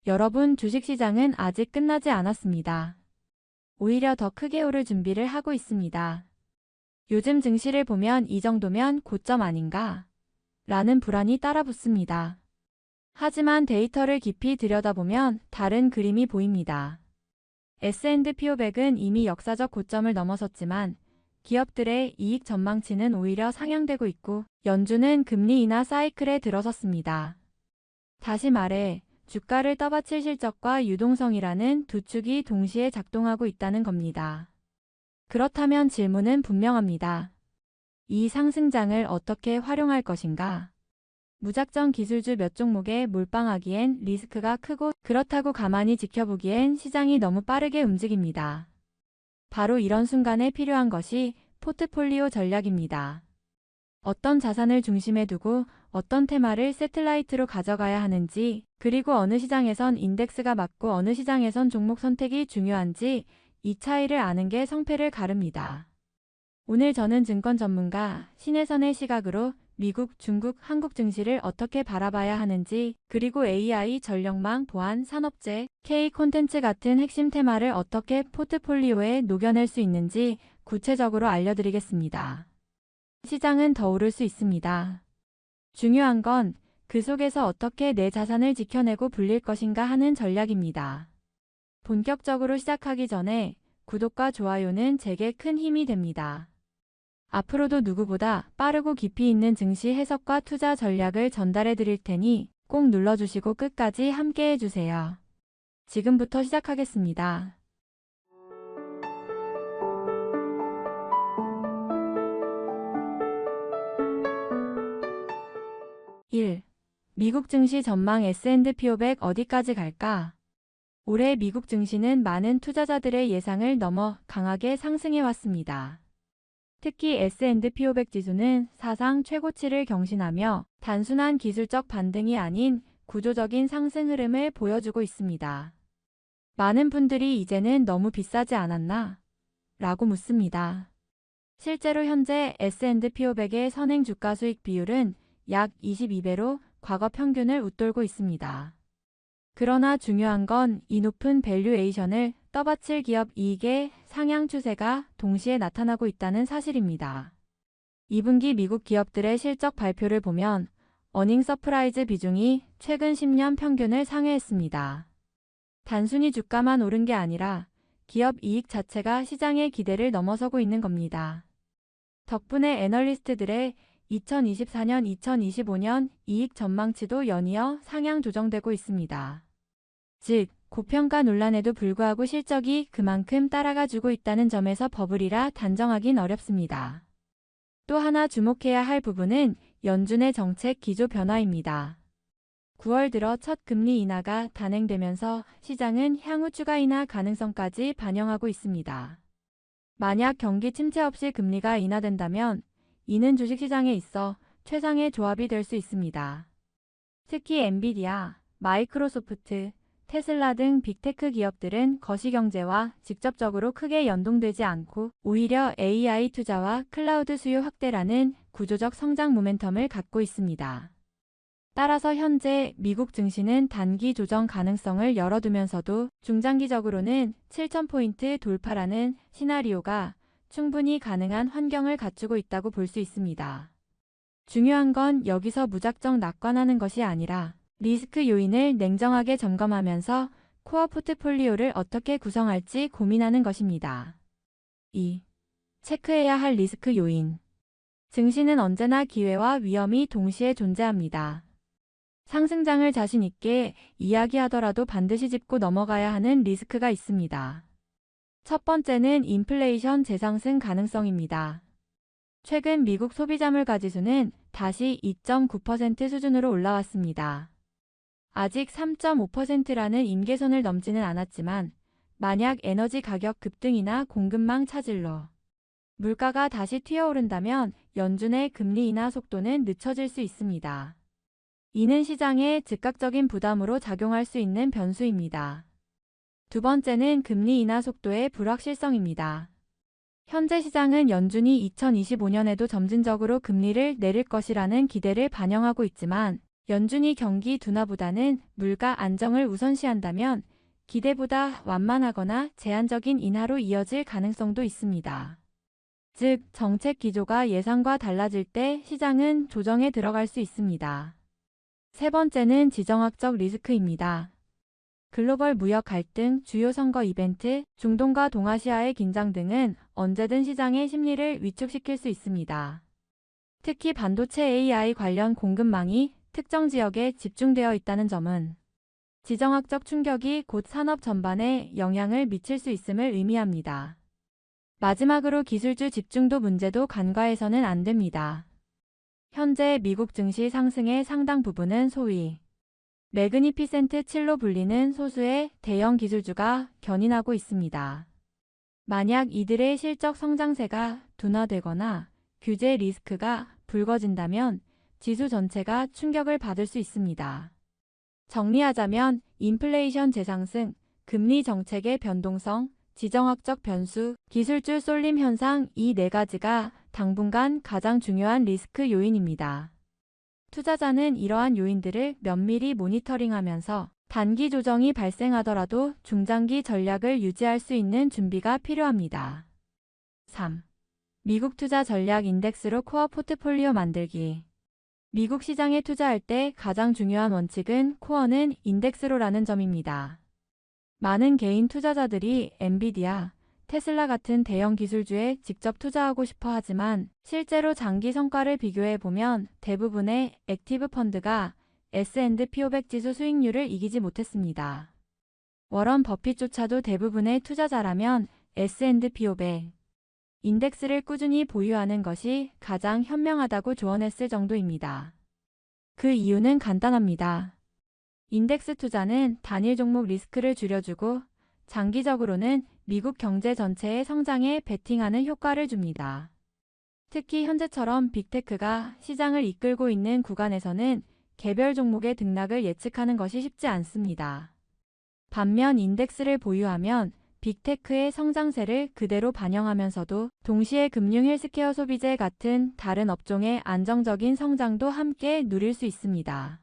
여러분, 주식시장은 아직 끝나지 않았습니다. 오히려 더 크게 오를 준비를 하고 있습니다. 요즘 증시를 보면 이 정도면 고점 아닌가? 라는 불안이 따라붙습니다. 하지만 데이터를 깊이 들여다보면 다른 그림이 보입니다. S&P 500은 이미 역사적 고점을 넘어섰지만 기업들의 이익 전망치는 오히려 상향되고 있고 연준은 금리 인하 사이클에 들어섰습니다. 다시 말해 주가를 떠받칠 실적과 유동성이라는 두 축이 동시에 작동하고 있다는 겁니다. 그렇다면 질문은 분명합니다. 이 상승장을 어떻게 활용할 것인가? 무작정 기술주 몇 종목에 몰빵하기엔 리스크가 크고 그렇다고 가만히 지켜보기엔 시장이 너무 빠르게 움직입니다. 바로 이런 순간에 필요한 것이 포트폴리오 전략입니다. 어떤 자산을 중심에 두고 어떤 테마를 새틀라이트로 가져가야 하는지, 그리고 어느 시장에선 인덱스가 맞고 어느 시장에선 종목 선택이 중요한지 이 차이를 아는 게 성패를 가릅니다. 오늘 저는 증권 전문가 신혜선의 시각으로 미국, 중국, 한국 증시를 어떻게 바라봐야 하는지, 그리고 AI, 전력망, 보안, 산업재, K 콘텐츠 같은 핵심 테마를 어떻게 포트폴리오에 녹여낼 수 있는지 구체적으로 알려드리겠습니다. 시장은 더 오를 수 있습니다. 중요한 건 그 속에서 어떻게 내 자산을 지켜내고 불릴 것인가 하는 전략입니다. 본격적으로 시작하기 전에 구독과 좋아요는 제게 큰 힘이 됩니다. 앞으로도 누구보다 빠르고 깊이 있는 증시 해석과 투자 전략을 전달해 드릴 테니 꼭 눌러주시고 끝까지 함께 해주세요. 지금부터 시작하겠습니다. 1. 미국 증시 전망. S&P 500 어디까지 갈까? 올해 미국 증시는 많은 투자자들의 예상을 넘어 강하게 상승해왔습니다. 특히 S&P 500 지수는 사상 최고치를 경신하며 단순한 기술적 반등이 아닌 구조적인 상승 흐름을 보여주고 있습니다. 많은 분들이 이제는 너무 비싸지 않았나? 라고 묻습니다. 실제로 현재 S&P 500의 선행 주가 수익 비율은 약 22배로 과거 평균을 웃돌고 있습니다. 그러나 중요한 건 이 높은 밸류에이션을 떠받칠 기업 이익의 상향 추세가 동시에 나타나고 있다는 사실입니다. 2분기 미국 기업들의 실적 발표를 보면 어닝 서프라이즈 비중이 최근 10년 평균을 상회했습니다. 단순히 주가만 오른 게 아니라 기업 이익 자체가 시장의 기대를 넘어서고 있는 겁니다. 덕분에 애널리스트들의 2024년, 2025년 이익 전망치도 연이어 상향 조정되고 있습니다. 즉, 고평가 논란에도 불구하고 실적이 그만큼 따라가주고 있다는 점에서 버블이라 단정하긴 어렵습니다. 또 하나 주목해야 할 부분은 연준의 정책 기조 변화입니다. 9월 들어 첫 금리 인하가 단행되면서 시장은 향후 추가 인하 가능성까지 반영하고 있습니다. 만약 경기 침체 없이 금리가 인하된다면 이는 주식시장에 있어 최상의 조합이 될 수 있습니다. 특히 엔비디아, 마이크로소프트, 테슬라 등 빅테크 기업들은 거시경제와 직접적으로 크게 연동되지 않고 오히려 AI 투자와 클라우드 수요 확대라는 구조적 성장 모멘텀을 갖고 있습니다. 따라서 현재 미국 증시는 단기 조정 가능성을 열어두면서도 중장기적으로는 7,000포인트 돌파라는 시나리오가 충분히 가능한 환경을 갖추고 있다고 볼 수 있습니다. 중요한 건 여기서 무작정 낙관하는 것이 아니라 리스크 요인을 냉정하게 점검하면서 코어 포트폴리오를 어떻게 구성할지 고민하는 것입니다. 2. 체크해야 할 리스크 요인. 증시는 언제나 기회와 위험이 동시에 존재합니다. 상승장을 자신 있게 이야기하더라도 반드시 짚고 넘어가야 하는 리스크가 있습니다. 첫 번째는 인플레이션 재상승 가능성입니다. 최근 미국 소비자 물가 지수는 다시 2.9% 수준으로 올라왔습니다. 아직 3.5%라는 임계선을 넘지는 않았지만 만약 에너지 가격 급등이나 공급망 차질로 물가가 다시 튀어오른다면 연준의 금리 인하 속도는 늦춰질 수 있습니다. 이는 시장에 즉각적인 부담으로 작용할 수 있는 변수입니다. 두 번째는 금리 인하 속도의 불확실성입니다. 현재 시장은 연준이 2025년에도 점진적으로 금리를 내릴 것이라는 기대를 반영하고 있지만 연준이 경기 둔화보다는 물가 안정을 우선시한다면 기대보다 완만하거나 제한적인 인하로 이어질 가능성도 있습니다. 즉, 정책 기조가 예상과 달라질 때 시장은 조정에 들어갈 수 있습니다. 세 번째는 지정학적 리스크입니다. 글로벌 무역 갈등, 주요 선거 이벤트, 중동과 동아시아의 긴장 등은 언제든 시장의 심리를 위축시킬 수 있습니다. 특히 반도체 AI 관련 공급망이 특정 지역에 집중되어 있다는 점은 지정학적 충격이 곧 산업 전반에 영향을 미칠 수 있음을 의미합니다. 마지막으로 기술주 집중도 문제도 간과해서는 안 됩니다. 현재 미국 증시 상승의 상당 부분은 소위 매그니피센트 7로 불리는 소수의 대형 기술주가 견인하고 있습니다. 만약 이들의 실적 성장세가 둔화되거나 규제 리스크가 불거진다면 지수 전체가 충격을 받을 수 있습니다. 정리하자면 인플레이션 재상승, 금리 정책의 변동성, 지정학적 변수, 기술주 쏠림 현상 이 네 가지가 당분간 가장 중요한 리스크 요인입니다. 투자자는 이러한 요인들을 면밀히 모니터링하면서 단기 조정이 발생하더라도 중장기 전략을 유지할 수 있는 준비가 필요합니다. 3. 미국 투자 전략 인덱스로 코어 포트폴리오 만들기. 미국 시장에 투자할 때 가장 중요한 원칙은 코어는 인덱스로라는 점입니다. 많은 개인 투자자들이 엔비디아, 테슬라 같은 대형 기술주에 직접 투자하고 싶어 하지만 실제로 장기 성과를 비교해 보면 대부분의 액티브 펀드가 S&P 500 지수 수익률을 이기지 못했습니다. 워런 버핏조차도 대부분의 투자자라면 S&P 500 인덱스를 꾸준히 보유하는 것이 가장 현명하다고 조언했을 정도입니다. 그 이유는 간단합니다. 인덱스 투자는 단일 종목 리스크를 줄여주고 장기적으로는 미국 경제 전체의 성장에 베팅하는 효과를 줍니다. 특히 현재처럼 빅테크가 시장을 이끌고 있는 구간에서는 개별 종목의 등락을 예측하는 것이 쉽지 않습니다. 반면 인덱스를 보유하면 빅테크의 성장세를 그대로 반영하면서도 동시에 금융 헬스케어 소비재 같은 다른 업종의 안정적인 성장도 함께 누릴 수 있습니다.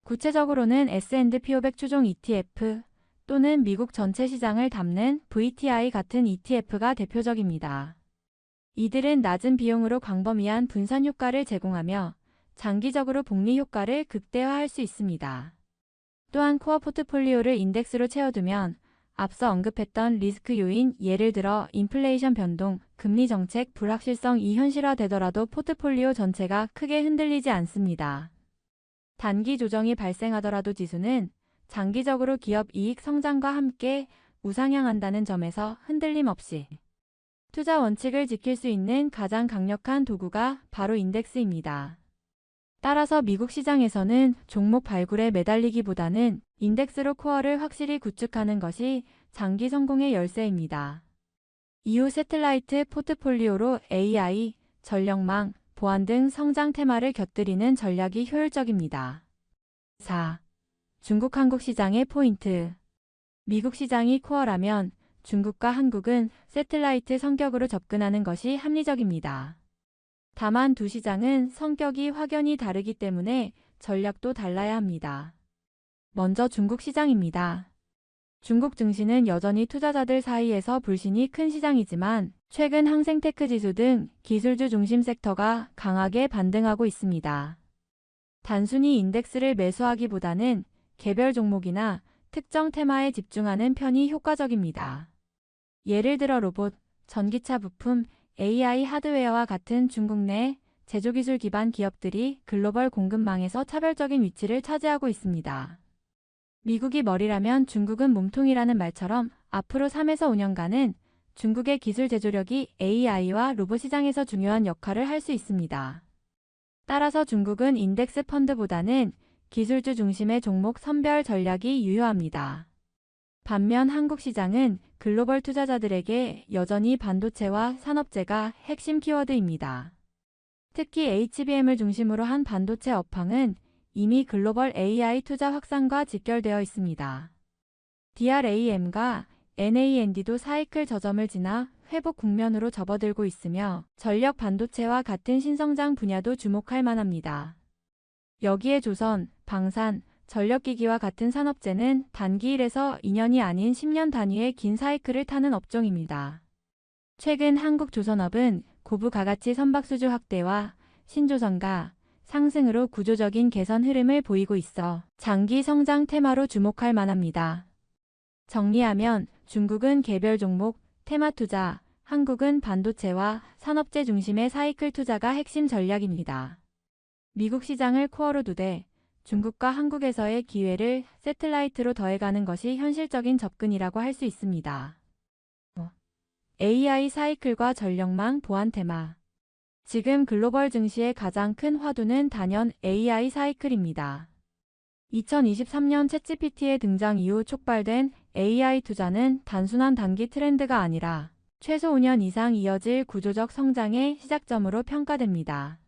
구체적으로는 S&P 500 추종 ETF 또는 미국 전체 시장을 담는 VTI 같은 ETF가 대표적입니다. 이들은 낮은 비용으로 광범위한 분산 효과를 제공하며 장기적으로 복리 효과를 극대화할 수 있습니다. 또한 코어 포트폴리오를 인덱스로 채워두면 앞서 언급했던 리스크 요인, 예를 들어 인플레이션 변동, 금리 정책 불확실성이 현실화되더라도 포트폴리오 전체가 크게 흔들리지 않습니다. 단기 조정이 발생하더라도 지수는 장기적으로 기업 이익 성장과 함께 우상향한다는 점에서 흔들림 없이 투자 원칙을 지킬 수 있는 가장 강력한 도구가 바로 인덱스입니다. 따라서 미국 시장에서는 종목 발굴에 매달리기보다는 인덱스로 코어를 확실히 구축하는 것이 장기 성공의 열쇠입니다. 이후 새틀라이트 포트폴리오로 AI, 전력망, 보안 등 성장 테마를 곁들이는 전략이 효율적입니다. 4. 중국 한국 시장의 포인트. 미국 시장이 코어라면 중국과 한국은 새틀라이트 성격으로 접근하는 것이 합리적입니다. 다만 두 시장은 성격이 확연히 다르기 때문에 전략도 달라야 합니다. 먼저 중국 시장입니다. 중국 증시는 여전히 투자자들 사이에서 불신이 큰 시장이지만 최근 항생테크 지수 등 기술주 중심 섹터가 강하게 반등하고 있습니다. 단순히 인덱스를 매수하기보다는 개별 종목이나 특정 테마에 집중하는 편이 효과적입니다. 예를 들어 로봇, 전기차 부품, AI 하드웨어와 같은 중국 내 제조기술 기반 기업들이 글로벌 공급망에서 차별적인 위치를 차지하고 있습니다. 미국이 머리라면 중국은 몸통이라는 말처럼 앞으로 3에서 5년간은 중국의 기술 제조력이 AI와 로봇 시장에서 중요한 역할을 할 수 있습니다. 따라서 중국은 인덱스 펀드보다는 기술주 중심의 종목 선별 전략이 유효합니다. 반면 한국 시장은 글로벌 투자자들에게 여전히 반도체와 산업재가 핵심 키워드입니다. 특히 HBM을 중심으로 한 반도체 업황은 이미 글로벌 AI 투자 확산과 직결되어 있습니다. DRAM과 NAND도 사이클 저점을 지나 회복 국면으로 접어들고 있으며 전력 반도체와 같은 신성장 분야도 주목할 만합니다. 여기에 조선, 방산, 전력기기와 같은 산업재는 단기 1에서 2년이 아닌 10년 단위의 긴 사이클을 타는 업종입니다. 최근 한국조선업은 고부가가치 선박수주 확대와 신조선가 상승으로 구조적인 개선 흐름을 보이고 있어 장기 성장 테마로 주목할 만합니다. 정리하면 중국은 개별 종목, 테마 투자, 한국은 반도체와 산업재 중심의 사이클 투자가 핵심 전략입니다. 미국 시장을 코어로 두되 중국과 한국에서의 기회를 새틀라이트로 더해가는 것이 현실적인 접근이라고 할 수 있습니다. AI 사이클과 전력망 보안 테마. 지금 글로벌 증시의 가장 큰 화두는 단연 AI 사이클입니다. 2023년 챗GPT의 등장 이후 촉발된 AI 투자는 단순한 단기 트렌드가 아니라 최소 5년 이상 이어질 구조적 성장의 시작점으로 평가됩니다.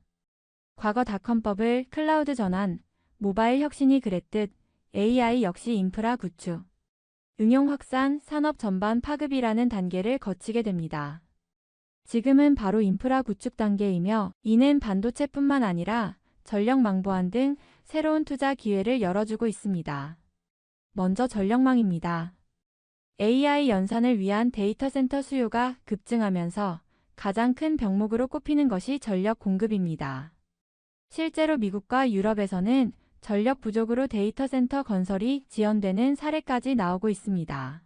과거 닷컴버블, 클라우드 전환, 모바일 혁신이 그랬듯 AI 역시 인프라 구축, 응용 확산, 산업 전반 파급이라는 단계를 거치게 됩니다. 지금은 바로 인프라 구축 단계이며 이는 반도체뿐만 아니라 전력망 보안 등 새로운 투자 기회를 열어주고 있습니다. 먼저 전력망입니다. AI 연산을 위한 데이터 센터 수요가 급증하면서 가장 큰 병목으로 꼽히는 것이 전력 공급입니다. 실제로 미국과 유럽에서는 전력 부족으로 데이터 센터 건설이 지연되는 사례까지 나오고 있습니다.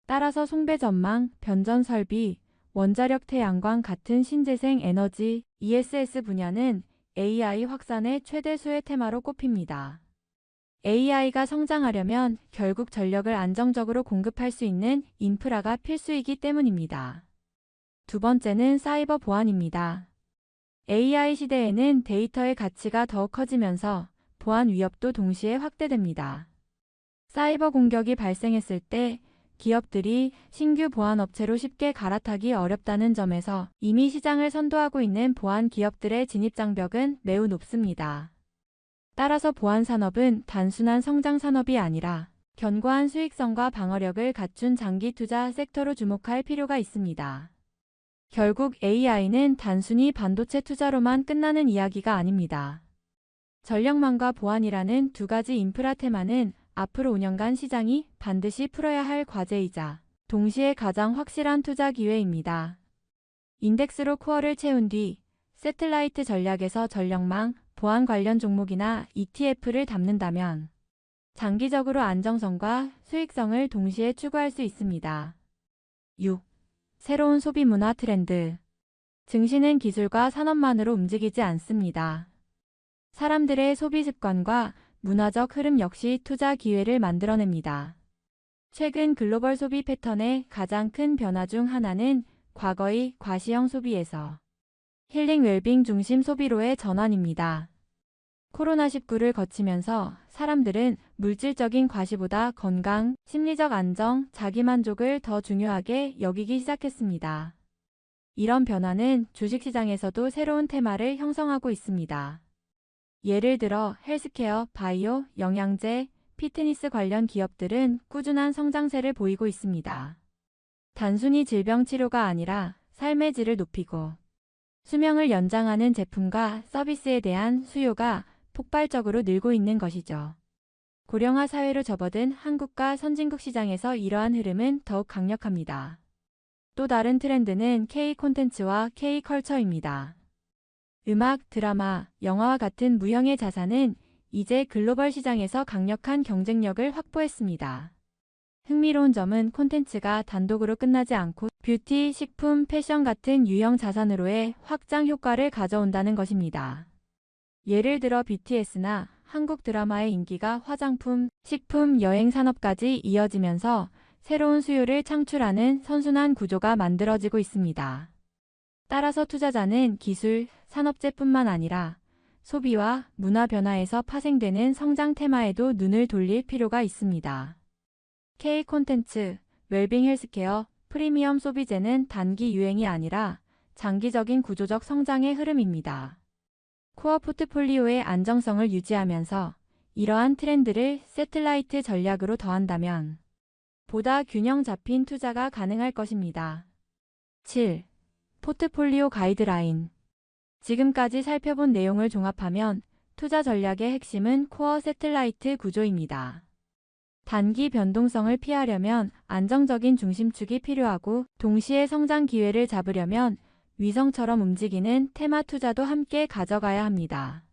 따라서 송배 전망, 변전 설비, 원자력 태양광 같은 신재생 에너지, ESS 분야는 AI 확산의 최대 수혜 테마로 꼽힙니다. AI가 성장하려면 결국 전력을 안정적으로 공급할 수 있는 인프라가 필수이기 때문입니다. 두 번째는 사이버 보안입니다. AI 시대에는 데이터의 가치가 더욱 커지면서 보안 위협도 동시에 확대됩니다. 사이버 공격이 발생했을 때 기업들이 신규 보안 업체로 쉽게 갈아타기 어렵다는 점에서 이미 시장을 선도하고 있는 보안 기업들의 진입 장벽은 매우 높습니다. 따라서 보안 산업은 단순한 성장 산업이 아니라 견고한 수익성과 방어력을 갖춘 장기 투자 섹터로 주목할 필요가 있습니다. 결국 AI는 단순히 반도체 투자로만 끝나는 이야기가 아닙니다. 전력망과 보안이라는 두 가지 인프라 테마는 앞으로 5년간 시장이 반드시 풀어야 할 과제이자 동시에 가장 확실한 투자 기회입니다. 인덱스로 코어를 채운 뒤 새틀라이트 전략에서 전력망, 보안 관련 종목이나 ETF를 담는다면 장기적으로 안정성과 수익성을 동시에 추구할 수 있습니다. 6. 새로운 소비 문화 트렌드. 증시는 기술과 산업만으로 움직이지 않습니다. 사람들의 소비 습관과 문화적 흐름 역시 투자 기회를 만들어냅니다. 최근 글로벌 소비 패턴의 가장 큰 변화 중 하나는 과거의 과시형 소비에서 힐링 웰빙 중심 소비로의 전환입니다. 코로나19를 거치면서 사람들은 물질적인 과시보다 건강, 심리적 안정, 자기만족을 더 중요하게 여기기 시작했습니다. 이런 변화는 주식시장에서도 새로운 테마를 형성하고 있습니다. 예를 들어 헬스케어, 바이오, 영양제, 피트니스 관련 기업들은 꾸준한 성장세를 보이고 있습니다. 단순히 질병 치료가 아니라 삶의 질을 높이고 수명을 연장하는 제품과 서비스에 대한 수요가 폭발적으로 늘고 있는 것이죠. 고령화 사회로 접어든 한국과 선진국 시장에서 이러한 흐름은 더욱 강력합니다. 또 다른 트렌드는 K 콘텐츠와 K컬처입니다. 음악, 드라마, 영화와 같은 무형의 자산은 이제 글로벌 시장에서 강력한 경쟁력을 확보했습니다. 흥미로운 점은 콘텐츠가 단독으로 끝나지 않고 뷰티, 식품, 패션 같은 유형 자산으로의 확장 효과를 가져온다는 것입니다. 예를 들어 BTS나 한국 드라마의 인기가 화장품, 식품, 여행 산업까지 이어지면서 새로운 수요를 창출하는 선순환 구조가 만들어지고 있습니다. 따라서 투자자는 기술, 산업재뿐만 아니라 소비와 문화 변화에서 파생되는 성장 테마에도 눈을 돌릴 필요가 있습니다. K콘텐츠, 웰빙 헬스케어, 프리미엄 소비재는 단기 유행이 아니라 장기적인 구조적 성장의 흐름입니다. 코어 포트폴리오의 안정성을 유지하면서 이러한 트렌드를 새틀라이트 전략으로 더한다면 보다 균형 잡힌 투자가 가능할 것입니다. 7. 포트폴리오 가이드라인. 지금까지 살펴본 내용을 종합하면 투자 전략의 핵심은 코어 새틀라이트 구조입니다. 단기 변동성을 피하려면 안정적인 중심축이 필요하고 동시에 성장 기회를 잡으려면 위성처럼 움직이는 테마 투자도 함께 가져가야 합니다.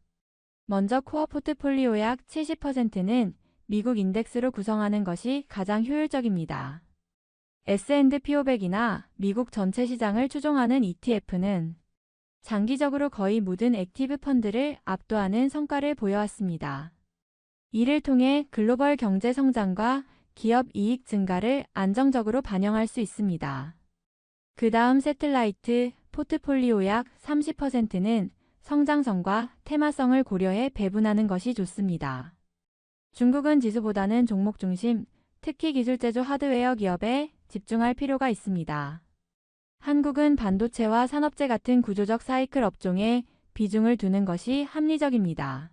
먼저 코어 포트폴리오 약 70%는 미국 인덱스로 구성하는 것이 가장 효율적입니다. S&P 500이나 미국 전체 시장을 추종하는 ETF는 장기적으로 거의 모든 액티브 펀드를 압도하는 성과를 보여왔습니다. 이를 통해 글로벌 경제 성장과 기업 이익 증가를 안정적으로 반영할 수 있습니다. 그 다음 새틀라이트 포트폴리오 약 30%는 성장성과 테마성을 고려해 배분하는 것이 좋습니다. 중국은 지수보다는 종목 중심, 특히 기술제조 하드웨어 기업에 집중할 필요가 있습니다. 한국은 반도체와 산업재 같은 구조적 사이클 업종에 비중을 두는 것이 합리적입니다.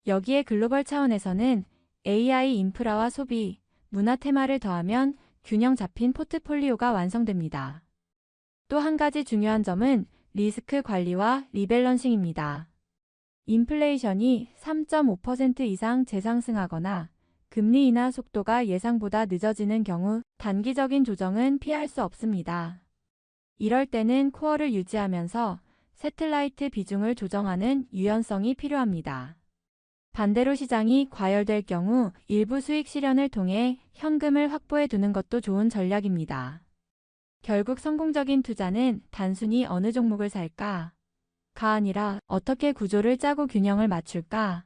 여기에 글로벌 차원에서는 AI 인프라와 소비, 문화 테마를 더하면 균형 잡힌 포트폴리오가 완성됩니다. 또 한 가지 중요한 점은 리스크 관리와 리밸런싱입니다. 인플레이션이 3.5% 이상 재상승하거나 금리 인하 속도가 예상보다 늦어지는 경우 단기적인 조정은 피할 수 없습니다. 이럴 때는 코어를 유지하면서 새틀라이트 비중을 조정하는 유연성이 필요합니다. 반대로 시장이 과열될 경우 일부 수익 실현을 통해 현금을 확보해 두는 것도 좋은 전략입니다. 결국 성공적인 투자는 단순히 어느 종목을 살까가 아니라 어떻게 구조를 짜고 균형을 맞출까에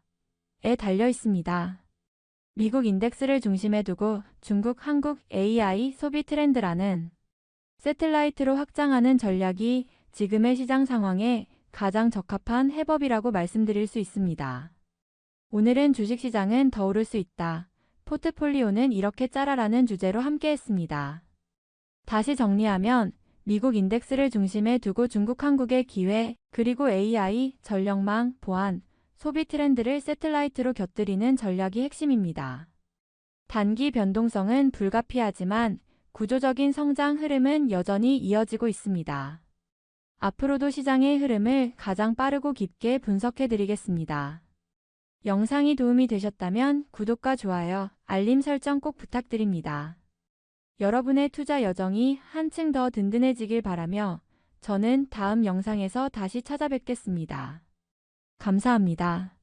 달려 있습니다. 미국 인덱스를 중심에 두고 중국, 한국 AI 소비 트렌드라는 새틀라이트로 확장하는 전략이 지금의 시장 상황에 가장 적합한 해법이라고 말씀드릴 수 있습니다. 오늘은 주식시장은 더 오를 수 있다. 포트폴리오는 이렇게 짜라라는 주제로 함께했습니다. 다시 정리하면 미국 인덱스를 중심에 두고 중국, 한국의 기회, 그리고 AI, 전력망, 보안, 소비 트렌드를 새틀라이트로 곁들이는 전략이 핵심입니다. 단기 변동성은 불가피하지만 구조적인 성장 흐름은 여전히 이어지고 있습니다. 앞으로도 시장의 흐름을 가장 빠르고 깊게 분석해 드리겠습니다. 영상이 도움이 되셨다면 구독과 좋아요, 알림 설정 꼭 부탁드립니다. 여러분의 투자 여정이 한층 더 든든해지길 바라며 저는 다음 영상에서 다시 찾아뵙겠습니다. 감사합니다.